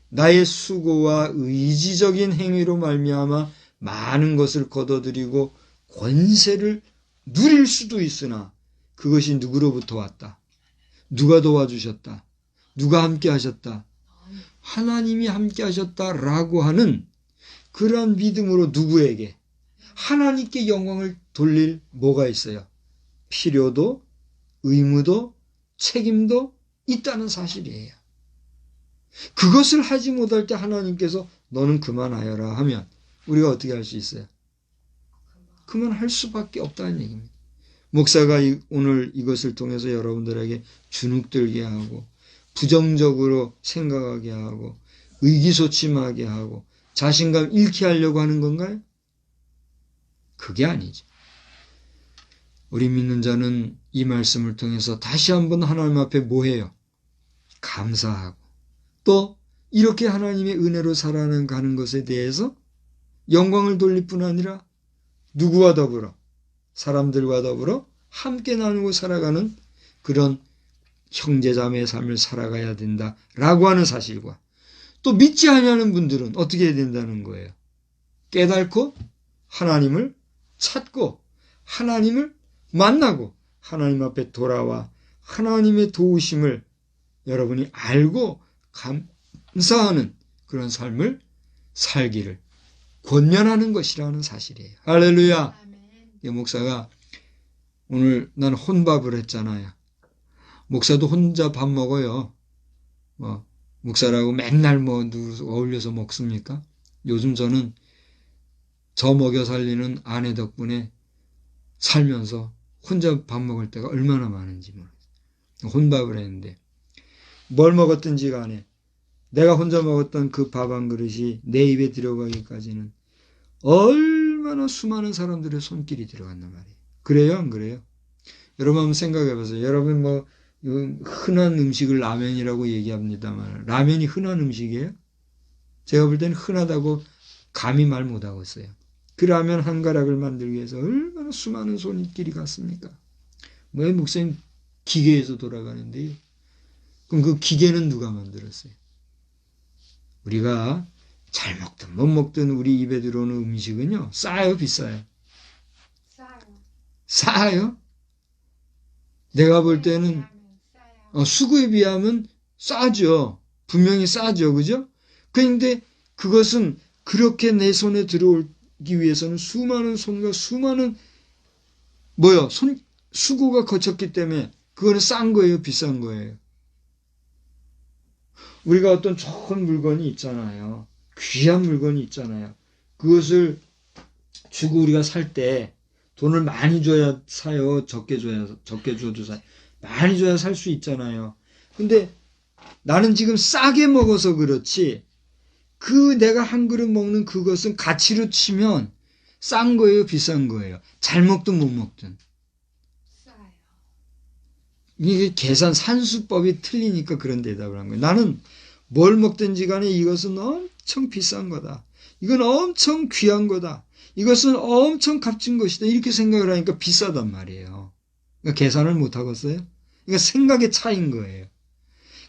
나의 수고와 의지적인 행위로 말미암아 많은 것을 거둬들이고 권세를 누릴 수도 있으나 그것이 누구로부터 왔다. 누가 도와주셨다. 누가 함께 하셨다. 하나님이 함께 하셨다라고 하는 그러한 믿음으로 누구에게? 하나님께 영광을 돌릴 뭐가 있어요? 필요도 의무도 책임도 있다는 사실이에요. 그것을 하지 못할 때 하나님께서 너는 그만하여라 하면 우리가 어떻게 할 수 있어요? 그만할 수밖에 없다는 얘기입니다. 목사가 오늘 이것을 통해서 여러분들에게 주눅들게 하고 부정적으로 생각하게 하고 의기소침하게 하고 자신감 잃게 하려고 하는 건가요? 그게 아니죠. 우리 믿는 자는 이 말씀을 통해서 다시 한번 하나님 앞에 뭐 해요? 감사하고 또 이렇게 하나님의 은혜로 살아가는 것에 대해서 영광을 돌릴 뿐 아니라 누구와 더불어? 사람들과 더불어 함께 나누고 살아가는 그런 형제자매의 삶을 살아가야 된다라고 하는 사실과 또 믿지 아니하는 분들은 어떻게 해야 된다는 거예요? 깨닫고 하나님을 찾고 하나님을 만나고 하나님 앞에 돌아와 하나님의 도우심을 여러분이 알고 감사하는 그런 삶을 살기를 권면하는 것이라는 사실이에요. 할렐루야. 목사가 오늘 난 혼밥을 했잖아요. 목사도 혼자 밥 먹어요. 목사라고 맨날 어울려서 먹습니까? 요즘 저는 저 먹여 살리는 아내 덕분에 살면서 혼자 밥 먹을 때가 얼마나 많은지 모르겠어요. 혼밥을 했는데 뭘 먹었든지 간에 내가 혼자 먹었던 그 밥 한 그릇이 내 입에 들어가기까지는 얼마나 수많은 사람들의 손길이 들어갔단 말이에요. 그래요? 안 그래요? 여러분 한번 생각해 보세요. 여러분 흔한 음식을 라면이라고 얘기합니다만 라면이 흔한 음식이에요? 제가 볼 때는 흔하다고 감히 말 못하고 있어요. 그 라면 한 가락을 만들기 위해서 얼마나 수많은 손길이 갔습니까? 왜 목사님 기계에서 돌아가는데요? 그럼 그 기계는 누가 만들었어요? 우리가 잘 먹든 못 먹든 우리 입에 들어오는 음식은요. 싸요? 비싸요? 싸요? 내가 볼 때는 수고에 비하면 싸죠. 분명히 싸죠. 그죠? 그런데 그것은 그렇게 내 손에 들어오기 위해서는 수많은 손과 수많은 수고가 거쳤기 때문에 그거는 싼 거예요? 비싼 거예요? 우리가 어떤 좋은 물건이 있잖아요. 귀한 물건이 있잖아요. 그것을 주고 우리가 살 때 돈을 많이 줘야 사요? 적게 줘도 사요? 많이 줘야 살 수 있잖아요. 근데 나는 지금 싸게 먹어서 그렇지 내가 한 그릇 먹는 그것은 가치로 치면 싼 거예요? 비싼 거예요? 잘 먹든 못 먹든. 싸요. 이게 계산 산수법이 틀리니까 그런 대답을 한 거예요. 나는 뭘 먹든지 간에 이것은 엄청 비싼 거다. 이건 엄청 귀한 거다. 이것은 엄청 값진 것이다. 이렇게 생각을 하니까 비싸단 말이에요. 그러니까 계산을 못 하겠어요? 그러니까 생각의 차이인 거예요.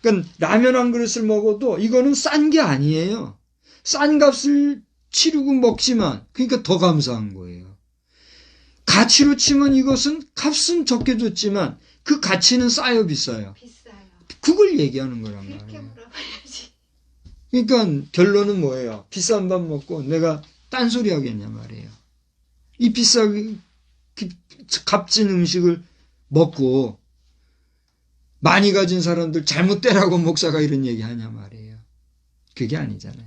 그러니까 라면 한 그릇을 먹어도 이거는 싼 게 아니에요. 싼 값을 치르고 먹지만 그러니까 더 감사한 거예요. 가치로 치면 이것은 값은 적게 줬지만 그 가치는 싸요, 비싸요? 비싸요. 그걸 얘기하는 거란 그렇게 말이에요. 물어봐야지. 그러니까 결론은 뭐예요? 비싼 밥 먹고 내가 딴소리 하겠냐 말이에요. 이 값진 음식을 먹고 많이 가진 사람들 잘못되라고 목사가 이런 얘기 하냐 말이에요. 그게 아니잖아요.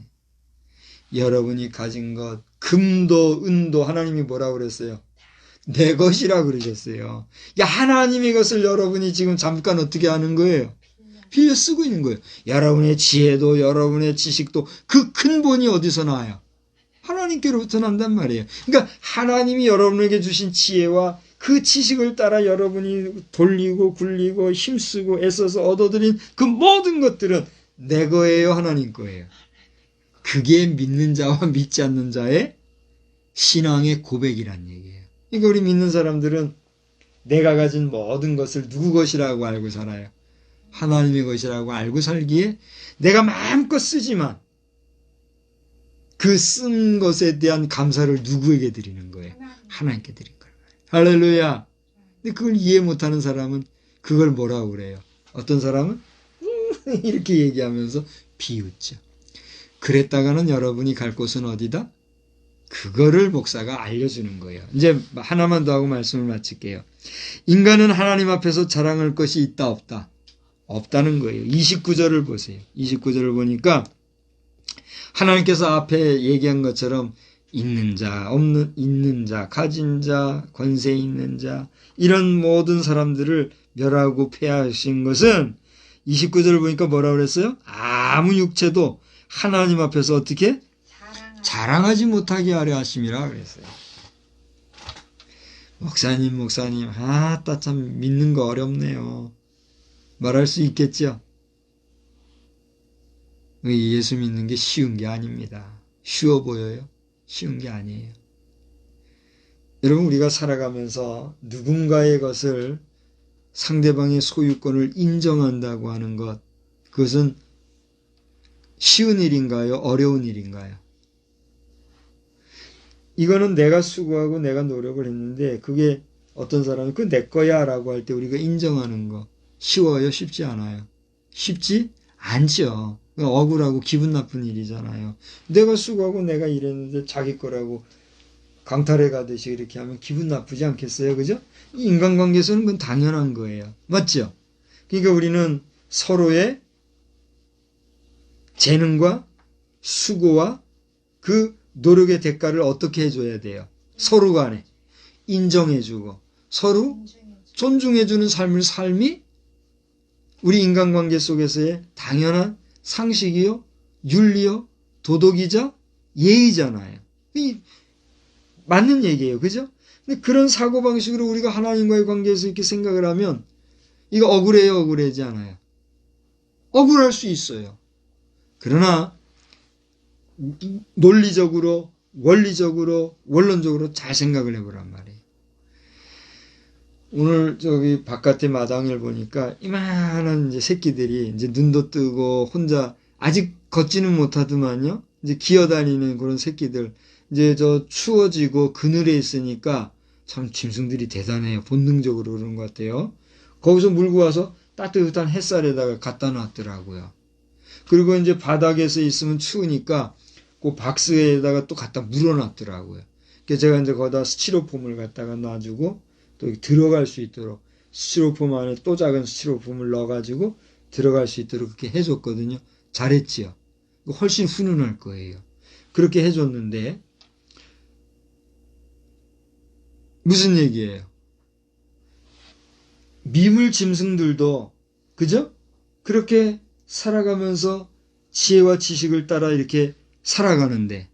여러분이 가진 것, 금도 은도 하나님이 뭐라고 그랬어요? 내 것이라 그러셨어요. 하나님의 것을 여러분이 지금 잠깐 어떻게 하는 거예요? 빌려 쓰고 있는 거예요. 여러분의 지혜도 여러분의 지식도 그 근본이 어디서 나와요? 하나님께로부터 난단 말이에요. 그러니까 하나님이 여러분에게 주신 지혜와 그 지식을 따라 여러분이 돌리고 굴리고 힘쓰고 애써서 얻어들인 그 모든 것들은 내 거예요, 하나님 거예요. 그게 믿는 자와 믿지 않는 자의 신앙의 고백이란 얘기예요. 그러니까 우리 믿는 사람들은 내가 가진 모든 것을 누구 것이라고 알고 살아요? 하나님의 것이라고 알고 살기에 내가 마음껏 쓰지만 그 쓴 것에 대한 감사를 누구에게 드리는 거예요? 하나님께 드린 거예요. 할렐루야. 근데 그걸 이해 못하는 사람은 그걸 뭐라고 그래요? 어떤 사람은 이렇게 얘기하면서 비웃죠. 그랬다가는 여러분이 갈 곳은 어디다? 그거를 목사가 알려주는 거예요. 이제 하나만 더 하고 말씀을 마칠게요. 인간은 하나님 앞에서 자랑할 것이 있다 없다? 없다는 거예요. 29절을 보세요. 29절을 보니까 하나님께서 앞에 얘기한 것처럼 있는 자, 있는 자, 가진 자, 권세 있는 자 이런 모든 사람들을 멸하고 폐하신 것은 29절을 보니까 뭐라고 그랬어요? 아무 육체도 하나님 앞에서 어떻게? 자랑하지 못하게 하려 하심이라 그랬어요. 목사님 참 믿는 거 어렵네요. 말할 수 있겠죠? 예수 믿는 게 쉬운 게 아닙니다. 쉬워 보여요? 쉬운 게 아니에요. 여러분 우리가 살아가면서 누군가의 것을 상대방의 소유권을 인정한다고 하는 것 그것은 쉬운 일인가요? 어려운 일인가요? 이거는 내가 수고하고 내가 노력을 했는데 그게 어떤 사람은 그 내 거야 라고 할 때 우리가 인정하는 거 쉬워요? 쉽지 않아요? 쉽지 않죠. 억울하고 기분 나쁜 일이잖아요. 내가 수고하고 내가 일했는데 자기 거라고 강탈해 가듯이 이렇게 하면 기분 나쁘지 않겠어요? 그죠? 인간관계에서는 그건 당연한 거예요. 맞죠? 그러니까 우리는 서로의 재능과 수고와 그 노력의 대가를 어떻게 해줘야 돼요? 서로 간에 인정해주고 서로 존중해주는 삶이 우리 인간관계 속에서의 당연한 상식이요, 윤리요, 도덕이자 예의잖아요. 맞는 얘기예요. 그죠? 근데 그런 사고방식으로 우리가 하나님과의 관계에서 이렇게 생각을 하면 이거 억울해요, 억울하지 않아요? 억울할 수 있어요. 그러나 논리적으로, 원리적으로, 원론적으로 잘 생각을 해보란 말이에요. 오늘 저기 바깥에 마당을 보니까 이만한 이제 새끼들이 이제 눈도 뜨고 혼자 아직 걷지는 못하더만요. 이제 기어다니는 그런 새끼들. 이제 저 추워지고 그늘에 있으니까 참 짐승들이 대단해요. 본능적으로 그러는 것 같아요. 거기서 물고 와서 따뜻한 햇살에다가 갖다 놨더라고요. 그리고 이제 바닥에서 있으면 추우니까 그 박스에다가 또 갖다 물어놨더라고요. 그래서 제가 이제 거기다 스티로폼을 갖다가 놔주고 또 들어갈 수 있도록 스티로폼 안에 또 작은 스티로폼을 넣어가지고 들어갈 수 있도록 그렇게 해줬거든요. 잘했지요. 훨씬 훈훈할 거예요. 그렇게 해줬는데 무슨 얘기예요? 미물 짐승들도 그죠? 그렇게 살아가면서 지혜와 지식을 따라 이렇게 살아가는데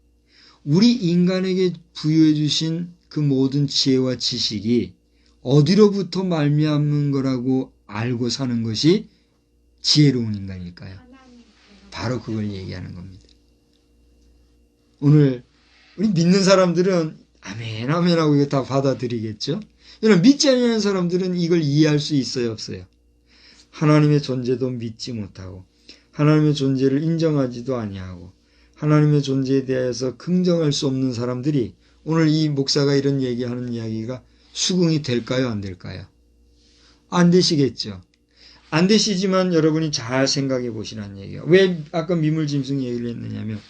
우리 인간에게 부여해 주신 그 모든 지혜와 지식이 어디로부터 말미암는 거라고 알고 사는 것이 지혜로운 인간일까요? 바로 그걸 얘기하는 겁니다. 오늘 우리 믿는 사람들은 아멘 아멘 하고 이거 다 받아들이겠죠? 그러나 믿지 않는 사람들은 이걸 이해할 수 있어요, 없어요? 하나님의 존재도 믿지 못하고 하나님의 존재를 인정하지도 아니하고 하나님의 존재에 대해서 긍정할 수 없는 사람들이 오늘 이 목사가 이런 얘기하는 이야기가 수긍이 될까요, 안 될까요? 안 되시겠죠. 안 되시지만 여러분이 잘 생각해 보시라는 얘기예요. 왜 아까 미물짐승 얘기를 했느냐면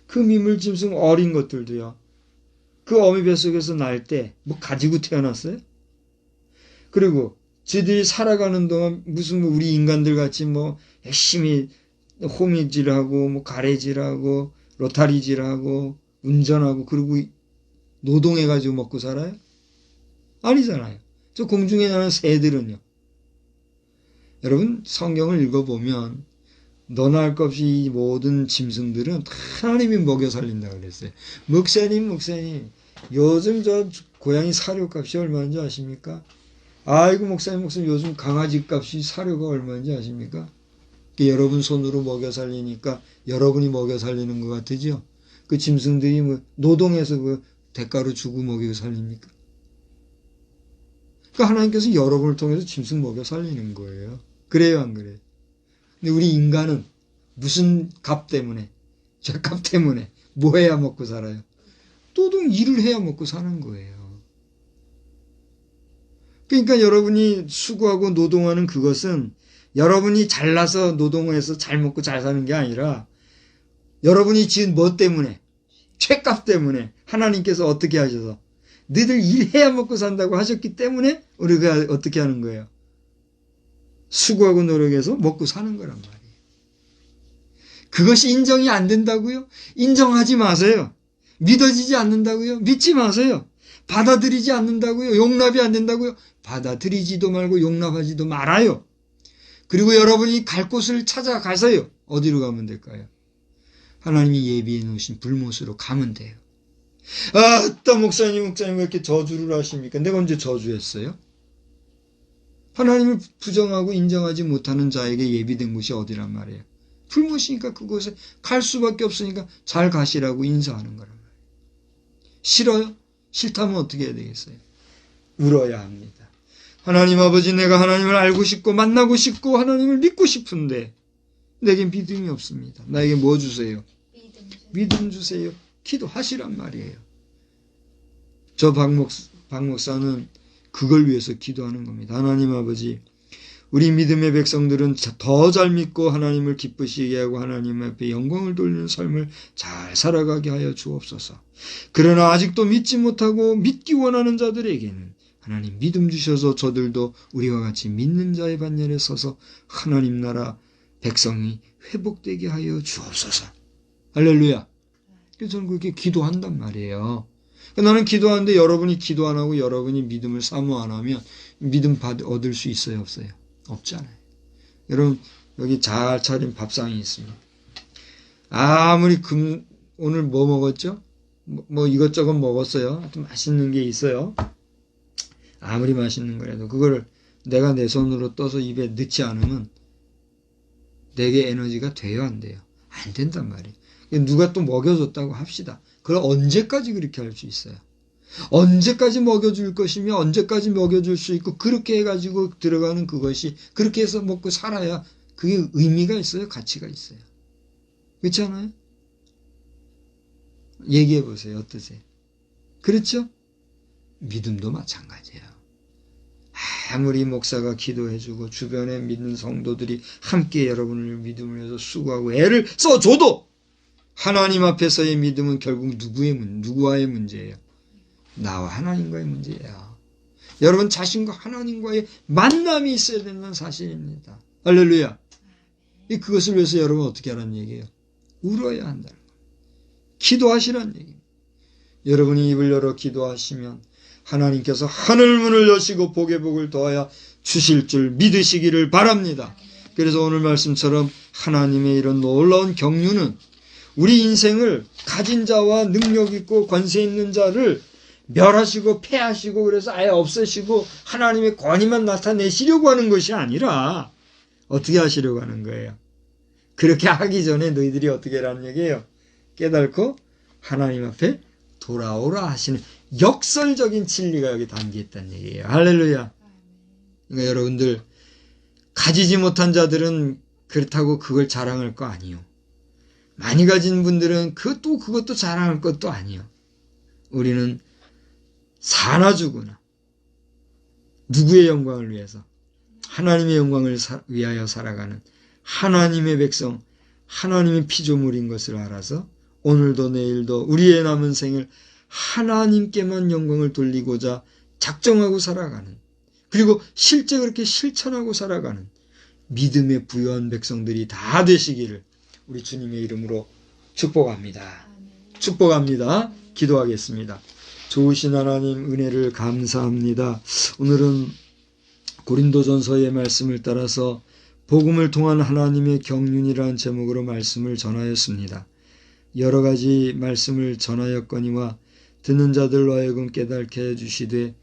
그 미물짐승 어린 것들도요. 그 어미 뱃속에서 날 때 뭐 가지고 태어났어요? 그리고 지들이 살아가는 동안 무슨 우리 인간들 같이 뭐 열심히 호미질하고 뭐 가래질하고 로타리질하고 운전하고 그리고 노동해가지고 먹고 살아요? 아니잖아요. 저 공중에 나는 새들은요. 여러분 성경을 읽어보면 너나 할 것 없이 이 모든 짐승들은 하나님이 먹여 살린다고 그랬어요. 목사님 요즘 저 고양이 사료값이 얼마인지 아십니까? 아이고 목사님 요즘 강아지 값이 사료가 얼마인지 아십니까? 여러분 손으로 먹여 살리니까 여러분이 먹여 살리는 것 같으죠? 그 짐승들이 뭐 노동해서 그 대가로 주고 먹여 살립니까? 그러니까 하나님께서 여러분을 통해서 짐승 먹여 살리는 거예요. 그래요, 안 그래요? 근데 우리 인간은 무슨 값 때문에, 죄값 때문에 뭐 해야 먹고 살아요? 노동 일을 해야 먹고 사는 거예요. 그러니까 여러분이 수고하고 노동하는 그것은 여러분이 잘나서 노동해서 잘 먹고 잘 사는 게 아니라 여러분이 지은 뭐 때문에, 죄값 때문에 하나님께서 어떻게 하셔서 너희들 일해야 먹고 산다고 하셨기 때문에 우리가 어떻게 하는 거예요? 수고하고 노력해서 먹고 사는 거란 말이에요. 그것이 인정이 안 된다고요? 인정하지 마세요. 믿어지지 않는다고요? 믿지 마세요. 받아들이지 않는다고요? 용납이 안 된다고요? 받아들이지도 말고 용납하지도 말아요. 그리고 여러분이 갈 곳을 찾아가세요. 어디로 가면 될까요? 하나님이 예비해 놓으신 불못으로 가면 돼요. 아따 목사님 왜 이렇게 저주를 하십니까? 내가 언제 저주했어요? 하나님을 부정하고 인정하지 못하는 자에게 예비된 곳이 어디란 말이에요? 불못이니까 그곳에 갈 수밖에 없으니까 잘 가시라고 인사하는 거란 말이에요. 싫어요? 싫다면 어떻게 해야 되겠어요? 울어야 합니다. 하나님 아버지 내가 하나님을 알고 싶고 만나고 싶고 하나님을 믿고 싶은데 내게 믿음이 없습니다. 나에게 뭐 주세요? 믿음 주세요. 믿음 주세요. 기도하시란 말이에요. 저 박 목사는 그걸 위해서 기도하는 겁니다. 하나님 아버지, 우리 믿음의 백성들은 더 잘 믿고 하나님을 기쁘시게 하고 하나님 앞에 영광을 돌리는 삶을 잘 살아가게 하여 주옵소서. 그러나 아직도 믿지 못하고 믿기 원하는 자들에게는 하나님 믿음 주셔서 저들도 우리와 같이 믿는 자의 반열에 서서 하나님 나라 백성이 회복되게 하여 주옵소서. 할렐루야. 그래서 저는 그렇게 기도한단 말이에요. 나는 기도하는데 여러분이 기도 안 하고 여러분이 믿음을 사모 안 하면 믿음 얻을 수 있어요, 없어요? 없잖아요. 여러분, 여기 잘 차린 밥상이 있습니다. 아무리 오늘 뭐 먹었죠? 뭐 이것저것 먹었어요. 하여튼 맛있는 게 있어요. 아무리 맛있는 거라도 그걸 내가 내 손으로 떠서 입에 넣지 않으면 내게 에너지가 돼요, 안 돼요? 안 된단 말이에요. 누가 또 먹여줬다고 합시다. 그럼 언제까지 그렇게 할 수 있어요? 언제까지 먹여줄 것이며 언제까지 먹여줄 수 있고 그렇게 해가지고 들어가는 그것이 그렇게 해서 먹고 살아야 그게 의미가 있어요? 가치가 있어요? 그렇지 않아요? 얘기해 보세요. 어떠세요? 그렇죠? 믿음도 마찬가지예요. 아무리 목사가 기도해주고 주변에 믿는 성도들이 함께 여러분을 믿음을 위해서 수고하고 애를 써줘도 하나님 앞에서의 믿음은 결국 누구와의 문제예요? 나와 하나님과의 문제예요. 여러분 자신과 하나님과의 만남이 있어야 된다는 사실입니다. 할렐루야. 그것을 위해서 여러분 어떻게 하라는 얘기예요? 울어야 한다는 거예요. 기도하시라는 얘기입니다. 여러분이 입을 열어 기도하시면 하나님께서 하늘문을 여시고 복의 복을 더하여 주실 줄 믿으시기를 바랍니다. 그래서 오늘 말씀처럼 하나님의 이런 놀라운 경륜은 우리 인생을 가진 자와 능력 있고 권세 있는 자를 멸하시고 패하시고 그래서 아예 없애시고 하나님의 권위만 나타내시려고 하는 것이 아니라 어떻게 하시려고 하는 거예요? 그렇게 하기 전에 너희들이 어떻게 하라는 얘기예요? 깨닫고 하나님 앞에 돌아오라 하시는 역설적인 진리가 여기 담겨있다는 얘기예요. 할렐루야. 그러니까 여러분들 가지지 못한 자들은 그렇다고 그걸 자랑할 거 아니요. 많이 가진 분들은 그것도 자랑할 것도 아니요. 우리는 사나 죽으나 누구의 영광을 위해서? 하나님의 영광을 위하여 살아가는 하나님의 백성, 하나님의 피조물인 것을 알아서 오늘도 내일도 우리의 남은 생을 하나님께만 영광을 돌리고자 작정하고 살아가는, 그리고 실제 그렇게 실천하고 살아가는 믿음의 부유한 백성들이 다 되시기를 우리 주님의 이름으로 축복합니다. 축복합니다. 기도하겠습니다. 좋으신 하나님 은혜를 감사합니다. 오늘은 고린도전서의 말씀을 따라서 복음을 통한 하나님의 경륜이라는 제목으로 말씀을 전하였습니다. 여러 가지 말씀을 전하였거니와 듣는 자들로 하여금 깨닫게 해주시되